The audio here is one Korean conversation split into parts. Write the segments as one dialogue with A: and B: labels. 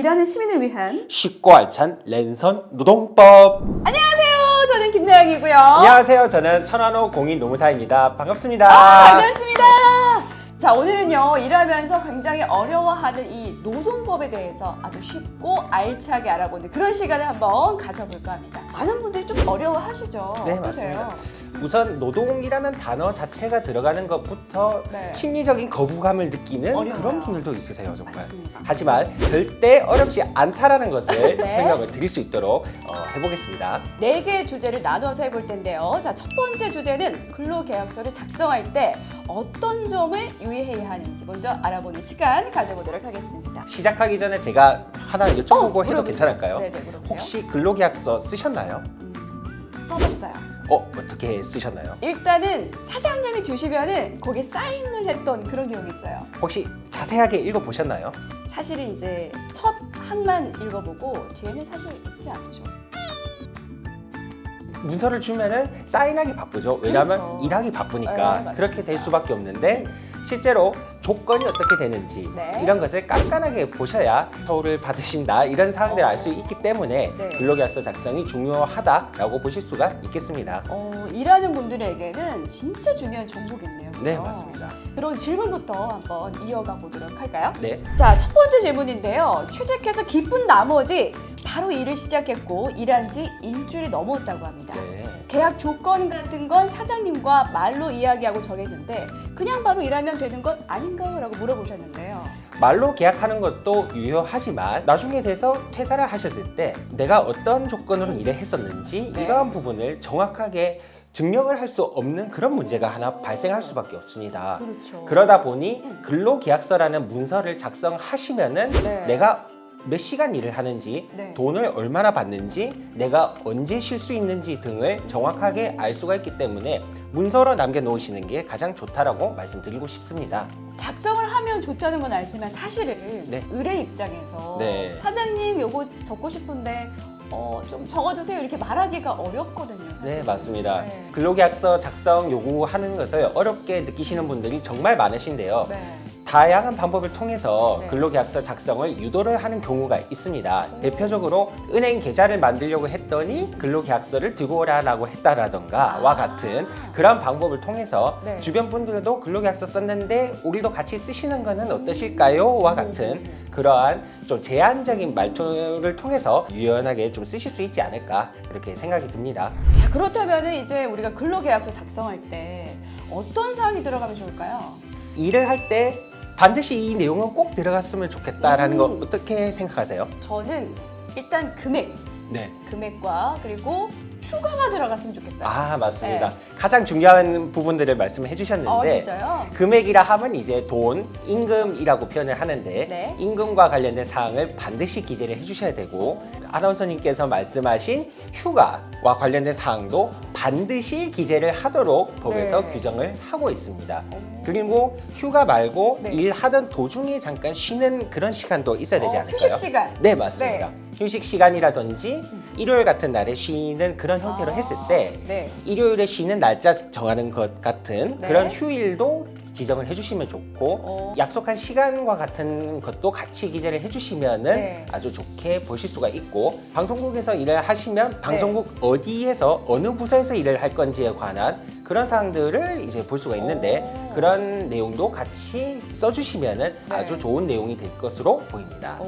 A: 일하는 시민을 위한
B: 쉽고 알찬 랜선 노동법.
A: 안녕하세요. 저는 김나영이고요.
B: 안녕하세요. 저는 천안호 공인노무사입니다. 반갑습니다.
A: 반갑습니다. 자, 오늘은요, 일하면서 굉장히 어려워하는 이 노동법에 대해서 아주 쉽고 알차게 알아보는 그런 시간을 한번 가져볼까 합니다. 많은 분들이 좀 어려워하시죠?
B: 네,
A: 어떠세요?
B: 맞습니다. 우선 노동이라는 단어 자체가 들어가는 것부터
A: 네.
B: 심리적인 거부감을 느끼는
A: 어려워요.
B: 그런 분들도 있으세요, 정말.
A: 맞습니다.
B: 하지만 절대 어렵지 않다라는 것을
A: 네.
B: 설명을 드릴 수 있도록 해보겠습니다.
A: 4개의 주제를 나눠서 해볼 텐데요. 자, 첫 번째 주제는 근로계약서를 작성할 때 어떤 점을 유의해야 하는지 먼저 알아보는 시간 가져보도록 하겠습니다.
B: 시작하기 전에 제가 하나 여쭤보고 해도
A: 물어보세요.
B: 괜찮을까요?
A: 네네, 물어보세요.
B: 혹시 근로계약서 쓰셨나요?
A: 써봤어요.
B: 어떻게 쓰셨나요?
A: 일단은 사장님이 주시면은 거기에 사인을 했던 그런 기억이 있어요.
B: 혹시 자세하게 읽어보셨나요?
A: 사실은 이제 첫 항만 읽어보고 뒤에는 사실 읽지 않죠.
B: 문서를 주면은 사인하기 바쁘죠. 왜냐하면
A: 그렇죠.
B: 일하기 바쁘니까
A: 네, 맞습니다.
B: 그렇게 될 수밖에 없는데 실제로 조건이 어떻게 되는지
A: 네.
B: 이런 것을 깐깐하게 보셔야 서울을 받으신다 이런 사항들을 알 수 있기 때문에
A: 네.
B: 근로계약서 작성이 중요하다라고 보실 수가 있겠습니다.
A: 일하는 분들에게는 진짜 중요한 정보겠네요. 그렇죠?
B: 네, 맞습니다.
A: 그럼 질문부터 한번 이어가 보도록 할까요?
B: 네.
A: 자, 첫 번째 질문인데요. 취직해서 기쁜 나머지 바로 일을 시작했고 일한 지 일주일이 넘었다고 합니다.
B: 네.
A: 계약 조건 같은 건 사장님과 말로 이야기하고 정했는데 그냥 바로 일하면 되는 것 아닌가요? 라고 물어보셨는데요.
B: 말로 계약하는 것도 유효하지만 나중에 돼서 퇴사를 하셨을 때 내가 어떤 조건으로 일을 했었는지
A: 네.
B: 이러한 부분을 정확하게 증명을 할 수 없는 그런 문제가 하나 발생할 수밖에 없습니다.
A: 그렇죠.
B: 그러다 보니 근로계약서라는 문서를 작성하시면은
A: 네.
B: 내가 몇 시간 일을 하는지,
A: 네.
B: 돈을 얼마나 받는지, 내가 언제 쉴 수 있는지 등을 정확하게 알 수가 있기 때문에 문서로 남겨놓으시는 게 가장 좋다라고 말씀드리고 싶습니다.
A: 작성을 하면 좋다는 건 알지만 사실은
B: 네.
A: 의뢰 입장에서
B: 네.
A: 사장님 요거 적고 싶은데 좀 적어주세요 이렇게 말하기가 어렵거든요. 사실은.
B: 네, 맞습니다.
A: 네.
B: 근로계약서 작성 요구하는 것을 어렵게 느끼시는 분들이 정말 많으신데요.
A: 네.
B: 다양한 방법을 통해서
A: 네.
B: 근로계약서 작성을 유도를 하는 경우가 있습니다. 대표적으로 은행 계좌를 만들려고 했더니 근로계약서를 들고 오라고 했다라던가 와 같은 그런 방법을 통해서
A: 네.
B: 주변 분들도 근로계약서 썼는데 우리도 같이 쓰시는 거는 어떠실까요? 와 같은 그러한 좀 제한적인 말투를 통해서 유연하게 좀 쓰실 수 있지 않을까 그렇게 생각이 듭니다.
A: 자, 그렇다면은 이제 우리가 근로계약서 작성할 때 어떤 사항이 들어가면 좋을까요?
B: 일을 할 때 반드시 이 내용은 꼭 들어갔으면 좋겠다라는 거 어떻게 생각하세요?
A: 저는 일단
B: 네.
A: 금액과 그리고 휴가가 들어갔으면 좋겠어요.
B: 아, 맞습니다.
A: 네.
B: 가장 중요한 부분들을 말씀해 주셨는데
A: 진짜요?
B: 금액이라 하면 이제 돈, 임금이라고 표현을 하는데
A: 네.
B: 임금과 관련된 사항을 반드시 기재를 해주셔야 되고 아나운서님께서 말씀하신 휴가와 관련된 사항도 반드시 기재를 하도록 법에서
A: 네.
B: 규정을 하고 있습니다. 그리고 휴가 말고
A: 네.
B: 일하던 도중에 잠깐 쉬는 그런 시간도 있어야 되지 않을까요?
A: 휴식 시간.
B: 네, 맞습니다. 휴식 시간이라든지 일요일 같은 날에 쉬는 그런 형태로 했을 때
A: 네.
B: 일요일에 쉬는 날짜 정하는 것 같은
A: 네.
B: 그런 휴일도 지정을 해주시면 좋고 약속한 시간과 같은 것도 같이 기재를 해주시면은
A: 네.
B: 아주 좋게 보실 수가 있고 방송국에서 일을 하시면 방송국 어디에서 어느 부서에서 일을 할 건지에 관한 그런 사항들을 이제 볼 수가 있는데 그런 내용도 같이 써주시면은
A: 네.
B: 아주 좋은 내용이 될 것으로 보입니다.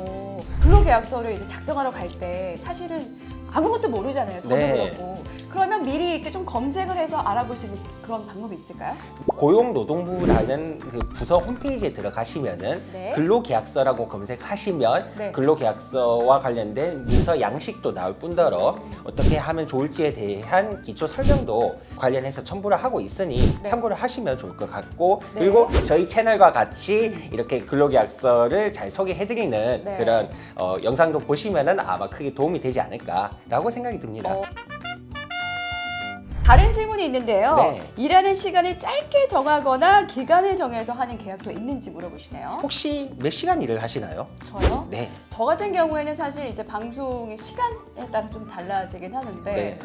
A: 근로계약서를 이제 작성하러 갈 때 사실은 아무것도 모르잖아요. 저도
B: 네.
A: 그렇고. 그러면 미리 이렇게 좀 검색을 해서 알아볼 수 있는 그런 방법이 있을까요?
B: 고용노동부라는 그 부서 홈페이지에 들어가시면은
A: 네.
B: 근로계약서라고 검색하시면
A: 네.
B: 근로계약서와 관련된 문서 양식도 나올 뿐더러 어떻게 하면 좋을지에 대한 기초 설명도 관련해서 첨부를 하고 있으니
A: 네.
B: 참고를 하시면 좋을 것 같고
A: 네.
B: 그리고 저희 채널과 같이 이렇게 근로계약서를 잘 소개해드리는
A: 네.
B: 그런 영상도 보시면은 아마 크게 도움이 되지 않을까라고 생각이 듭니다.
A: 다른 질문이 있는데요.
B: 네.
A: 일하는 시간을 짧게 정하거나 기간을 정해서 하는 계약도 있는지 물어보시네요.
B: 혹시 몇 시간 일을 하시나요?
A: 저요?
B: 네.
A: 저 같은 경우에는 사실 이제 방송의 시간에 따라 좀 달라지긴 하는데
B: 네.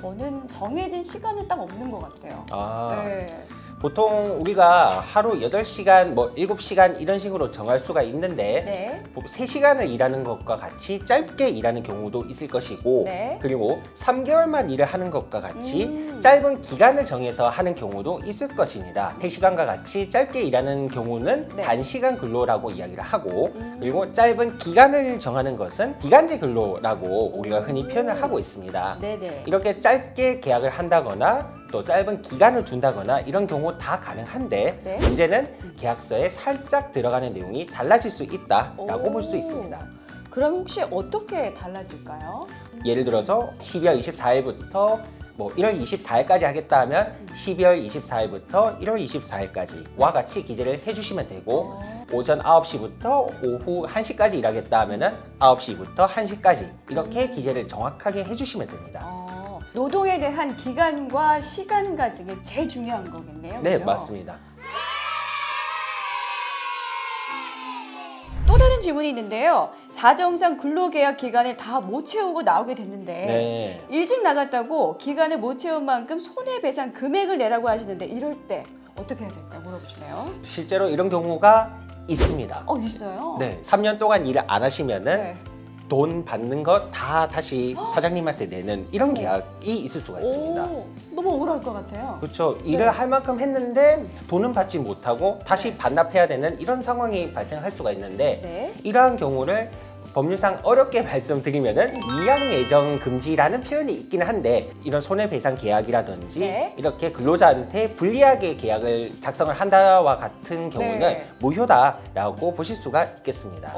A: 저는 정해진 시간은 딱 없는 것 같아요.
B: 아.
A: 네.
B: 보통 우리가 하루 8시간, 뭐 7시간 이런 식으로 정할 수가 있는데
A: 네.
B: 3시간을 일하는 것과 같이 짧게 일하는 경우도 있을 것이고
A: 네.
B: 그리고 3개월만 일을 하는 것과 같이 짧은 기간을 정해서 하는 경우도 있을 것입니다. 3시간과 같이 짧게 일하는 경우는
A: 네.
B: 단시간 근로라고 이야기를 하고 그리고 짧은 기간을 정하는 것은 기간제 근로라고 우리가 흔히 표현을 하고 있습니다.
A: 네네.
B: 이렇게 짧게 계약을 한다거나 또 짧은 기간을 둔다거나 이런 경우 다 가능한데
A: 네.
B: 문제는 계약서에 살짝 들어가는 내용이 달라질 수 있다라고 볼 수 있습니다.
A: 그럼 혹시 어떻게 달라질까요?
B: 예를 들어서 12월 24일부터 뭐 1월 24일까지 하겠다 하면 12월 24일부터 1월 24일까지와 같이 기재를 해주시면 되고 오전 9시부터 오후 1시까지 일하겠다 하면은 9시부터 1시까지 이렇게 기재를 정확하게 해주시면 됩니다.
A: 노동에 대한 기간과 시간 같은 게 제일 중요한 거겠네요.
B: 네,
A: 그죠?
B: 맞습니다.
A: 또 다른 질문이 있는데요. 사정상 근로계약 기간을 다 못 채우고 나오게 됐는데
B: 네.
A: 일찍 나갔다고 기간을 못 채운 만큼 손해배상 금액을 내라고 하시는데 이럴 때 어떻게 해야 될까 물어보시네요.
B: 실제로 이런 경우가 있습니다.
A: 있어요?
B: 네, 3년 동안 일을 안 하시면은
A: 네.
B: 돈 받는 거 다 다시 사장님한테 내는 이런 계약이 있을 수가 있습니다.
A: 너무 억울할 것 같아요.
B: 그렇죠. 일을 할 만큼 했는데 돈은 받지 못하고 다시 반납해야 되는 이런 상황이 발생할 수가 있는데
A: 네.
B: 이러한 경우를 법률상 어렵게 말씀드리면은 이양 예정 금지라는 표현이 있긴 한데 이런 손해배상 계약이라든지
A: 네.
B: 이렇게 근로자한테 불리하게 계약을 작성을 한다와 같은 경우는
A: 네.
B: 무효다라고 보실 수가 있겠습니다.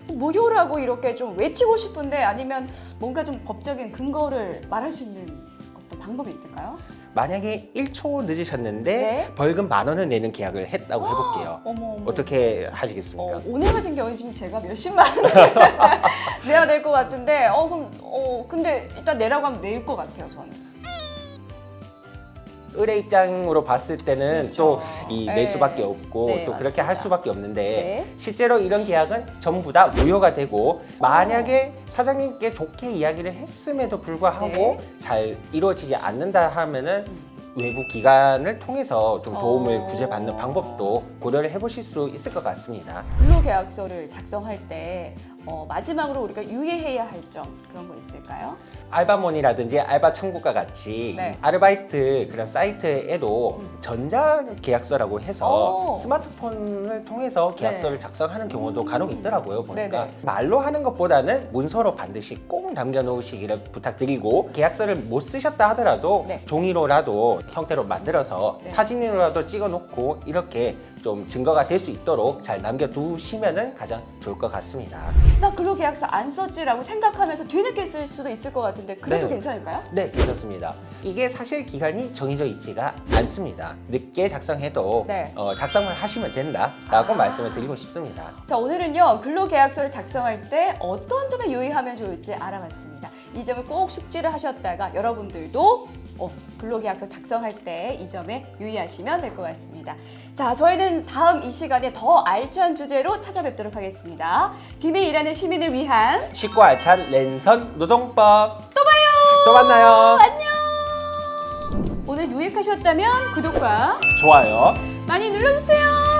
A: 무효라고 이렇게 좀 외치고 싶은데 아니면 뭔가 좀 법적인 근거를 말할 수 있는 어떤 방법이 있을까요?
B: 만약에 1초 늦으셨는데
A: 네.
B: 벌금 10,000원을 내는 계약을 했다고 해볼게요.
A: 어머.
B: 어떻게 하시겠습니까?
A: 오늘 같은 경우는 지금 제가 몇십만 원 내야 될 것 같은데 근데 일단 내라고 하면 낼 것 같아요 저는.
B: 의뢰 입장으로 봤을 때는
A: 그렇죠.
B: 또 낼
A: 네.
B: 수밖에 없고
A: 네,
B: 또 그렇게
A: 맞습니다.
B: 할 수밖에 없는데
A: 네.
B: 실제로 이런 계약은 전부 다 무효가 되고 만약에 사장님께 좋게 이야기를 했음에도 불구하고
A: 네.
B: 잘 이루어지지 않는다 하면은 외부 기관을 통해서 좀 도움을 구제받는 방법도 고려를 해보실 수 있을 것 같습니다.
A: 근로계약서를 작성할 때 마지막으로 우리가 유의해야 할 점 그런 거 있을까요?
B: 알바몬이라든지 알바천국과 같이
A: 네.
B: 아르바이트 그런 사이트에도 전자계약서라고 해서 스마트폰을 통해서 계약서를
A: 네.
B: 작성하는 경우도 간혹 있더라고요 보니까.
A: 네네.
B: 말로 하는 것보다는 문서로 반드시 꼭 남겨놓으시기를 부탁드리고 계약서를 못 쓰셨다 하더라도
A: 네.
B: 종이로라도 형태로 만들어서
A: 네.
B: 사진으로라도 찍어놓고 이렇게 좀 증거가 될 수 있도록 잘 남겨두시면 가장 좋을 것 같습니다.
A: 나 근로계약서 안 썼지라고 생각하면서 뒤늦게 쓸 수도 있을 것 같은데 그래도
B: 네.
A: 괜찮을까요?
B: 네, 괜찮습니다. 이게 사실 기간이 정해져 있지가 않습니다. 늦게 작성해도
A: 네.
B: 작성을 하시면 된다라고 말씀을 드리고 싶습니다.
A: 자, 오늘은요 근로계약서를 작성할 때 어떤 점에 유의하면 좋을지 알아봤습니다. 이 점을 꼭 숙지를 하셨다가 여러분들도 근로계약서 작성할 때 이 점에 유의하시면 될 것 같습니다. 자, 저희는 다음 이 시간에 더 알찬 주제로 찾아뵙도록 하겠습니다. 김해 일하는 시민을 위한
B: 쉽고 알찬 랜선 노동법 또 봐요. 또 만나요.
A: 오늘 유익하셨다면 구독과
B: 좋아요.
A: 많이 눌러주세요.